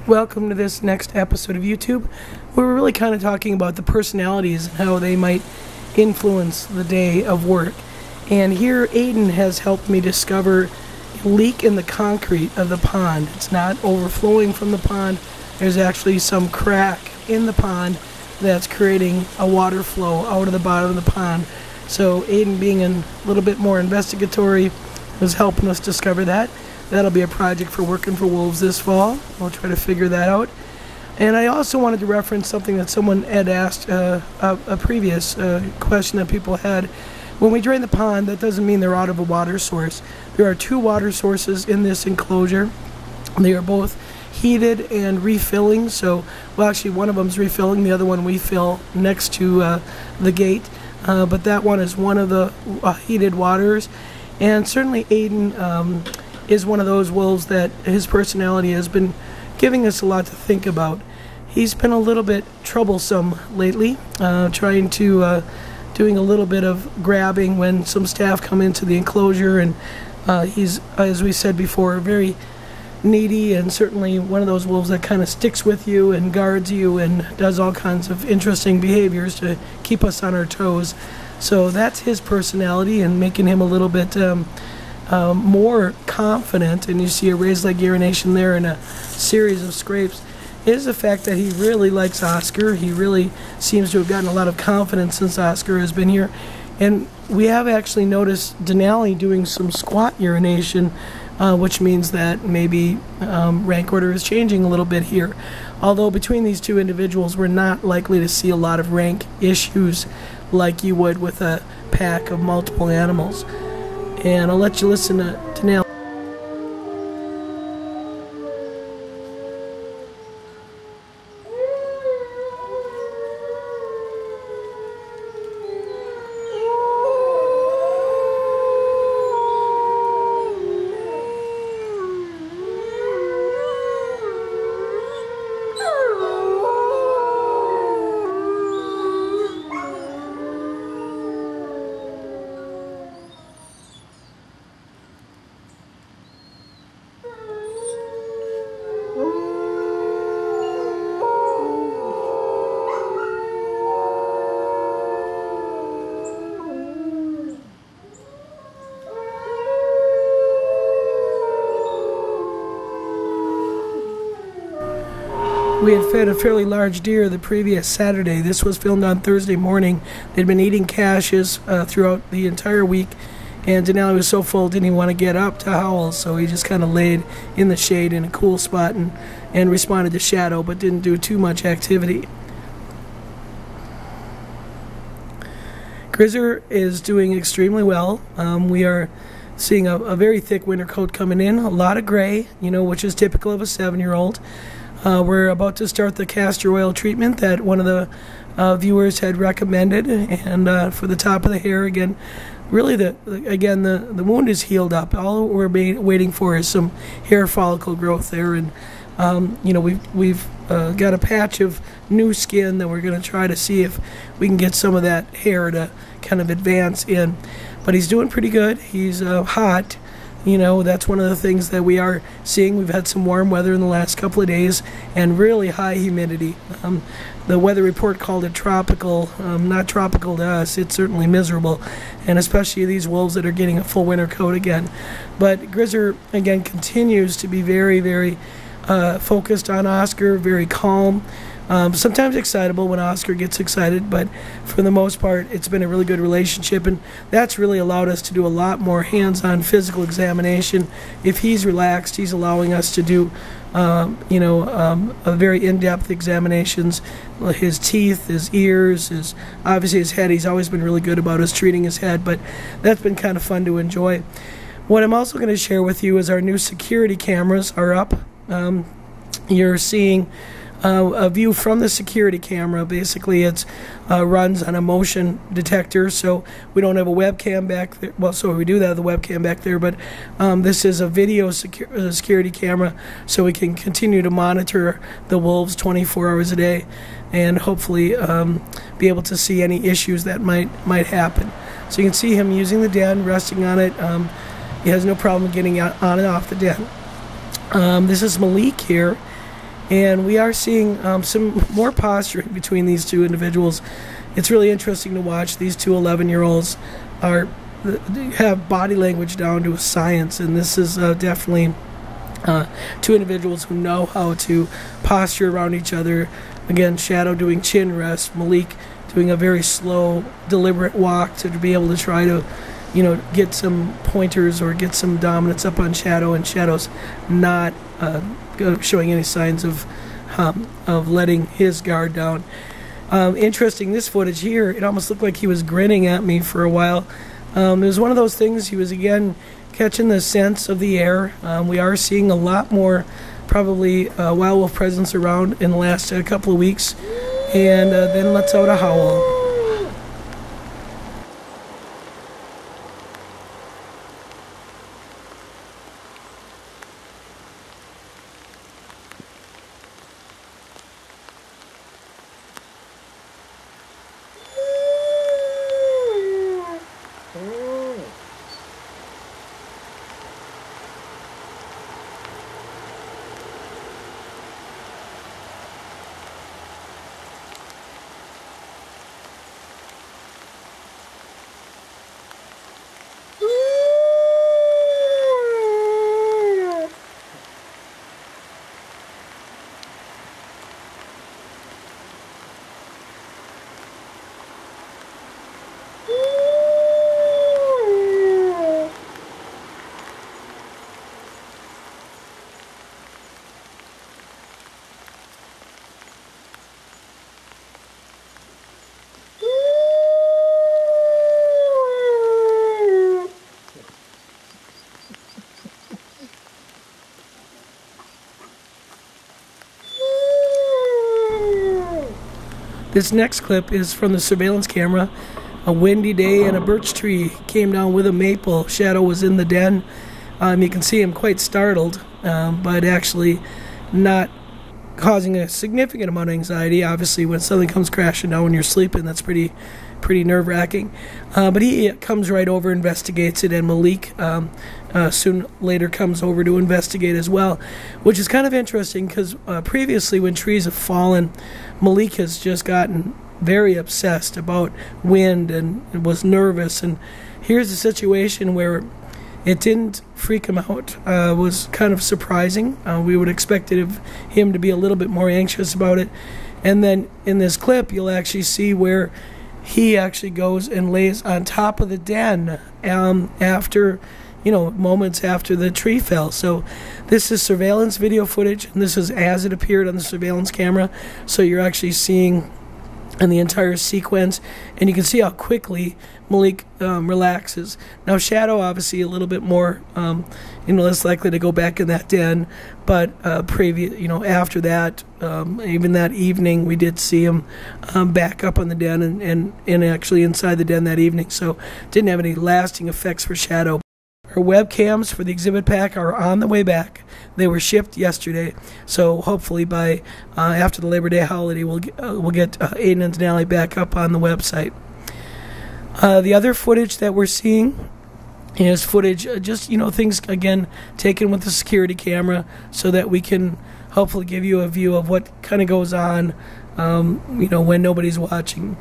Welcome to this next episode of YouTube, where we're really kind of talking about the personalities and how they might influence the day of work. And here Aidan has helped me discover a leak in the concrete of the pond. It's not overflowing from the pond. There's actually some crack in the pond that's creating a water flow out of the bottom of the pond. So Aidan, being a little bit more investigatory, is helping us discover that. That'll be a project for Working for Wolves this fall. We'll try to figure that out. And I also wanted to reference something that someone had asked, a previous question that people had. When we drain the pond, that doesn't mean they're out of a water source. There are two water sources in this enclosure. They are both heated and refilling. So, well, actually one of them's refilling, the other one we fill next to the gate. But that one is one of the heated waters. And certainly Aidan is one of those wolves that his personality has been giving us a lot to think about. He's been a little bit troublesome lately, doing a little bit of grabbing when some staff come into the enclosure, and he's, as we said before, very needy, and certainly one of those wolves that kind of sticks with you and guards you and does all kinds of interesting behaviors to keep us on our toes. So that's his personality, and making him a little bit more confident, and you see a raised leg urination there and a series of scrapes, is the fact that he really likes Oscar. He really seems to have gotten a lot of confidence since Oscar has been here. And we have actually noticed Denali doing some squat urination, which means that maybe rank order is changing a little bit here. Although between these two individuals, we're not likely to see a lot of rank issues like you would with a pack of multiple animals. And I'll let you listen to Denali. We had fed a fairly large deer the previous Saturday. This was filmed on Thursday morning. They'd been eating caches throughout the entire week, and Denali was so full didn't even want to get up to howl, so he just kind of laid in the shade in a cool spot and responded to shadow, but didn't do too much activity. Grizzer is doing extremely well. We are seeing a very thick winter coat coming in, a lot of gray, which is typical of a 7-year-old. We're about to start the castor oil treatment that one of the viewers had recommended, and for the top of the hair, again, really the wound is healed up. All we're waiting for is some hair follicle growth there, and we've got a patch of new skin that we're going to try to see if we can get some of that hair to kind of advance in. But he's doing pretty good. He's hot. That's one of the things that we are seeing. We've had some warm weather in the last couple of days and really high humidity. The weather report called it tropical. Not tropical to us. It's certainly miserable, and especially these wolves that are getting a full winter coat again. But Grizzer, again, continues to be very, very focused on Oscar, very calm. Sometimes excitable when Oscar gets excited, but for the most part, it's been a really good relationship, and that's really allowed us to do a lot more hands-on physical examination. If he's relaxed, he's allowing us to do, a very in-depth examinations. His teeth, his ears, obviously his head. He's always been really good about us treating his head, but that's been kind of fun to enjoy. What I'm also going to share with you is our new security cameras are up. You're seeing a view from the security camera. Basically, it runs on a motion detector, so we don't have a webcam back there. Well, so we do have the webcam back there, but this is a video security camera, so we can continue to monitor the wolves 24 hours a day, and hopefully be able to see any issues that might happen. So you can see him using the den, resting on it. He has no problem getting on and off the den. This is Malik here. And we are seeing some more posturing between these two individuals. It's really interesting to watch. These two 11-year-olds have body language down to a science, and this is definitely two individuals who know how to posture around each other. Again, Shadow doing chin rest, Malik doing a very slow, deliberate walk to be able to try to, get some pointers or get some dominance up on Shadow, and Shadow's not showing any signs of letting his guard down. Interesting, this footage here, it almost looked like he was grinning at me for a while. It was one of those things, he was again catching the sense of the air. We are seeing a lot more probably wild wolf presence around in the last couple of weeks, and then lets out a howl. This next clip is from the surveillance camera. A windy day and a birch tree came down with a maple. Shadow was in the den. You can see him quite startled, but actually not causing a significant amount of anxiety. Obviously, when something comes crashing down when you're sleeping, that's pretty nerve-wracking. But he comes right over, investigates it, and Malik soon later comes over to investigate as well, which is kind of interesting because previously when trees have fallen, Malik has just gotten very obsessed about wind and was nervous. And here's a situation where it didn't freak him out. Was kind of surprising. We would expect him to be a little bit more anxious about it. And then in this clip, you'll actually see where he actually goes and lays on top of the den after, moments after the tree fell. So this is surveillance video footage, and this is as it appeared on the surveillance camera. So you're actually seeing in the entire sequence, and you can see how quickly Malik relaxes. Now Shadow obviously a little bit more less likely to go back in that den, but after that, even that evening we did see him back up on the den and actually inside the den that evening, so didn't have any lasting effects for Shadow. Our webcams for the exhibit pack are on the way back. They were shipped yesterday, so hopefully by after the Labor Day holiday, we'll get Aidan and Denali back up on the website. The other footage that we're seeing is footage, just things again taken with the security camera, so that we can hopefully give you a view of what kind of goes on, when nobody's watching.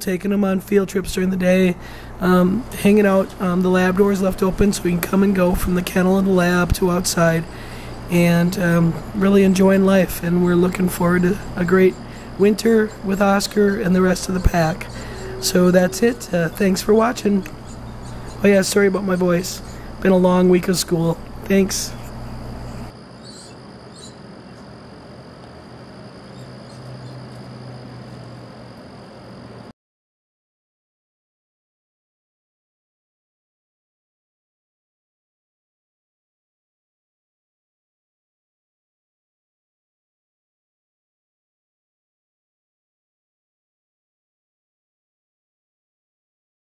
Taking them on field trips during the day, hanging out. The lab doors left open so we can come and go from the kennel and the lab to outside, and really enjoying life. And we're looking forward to a great winter with Oscar and the rest of the pack. So that's it. Thanks for watching. Oh yeah, sorry about my voice. Been a long week of school. Thanks.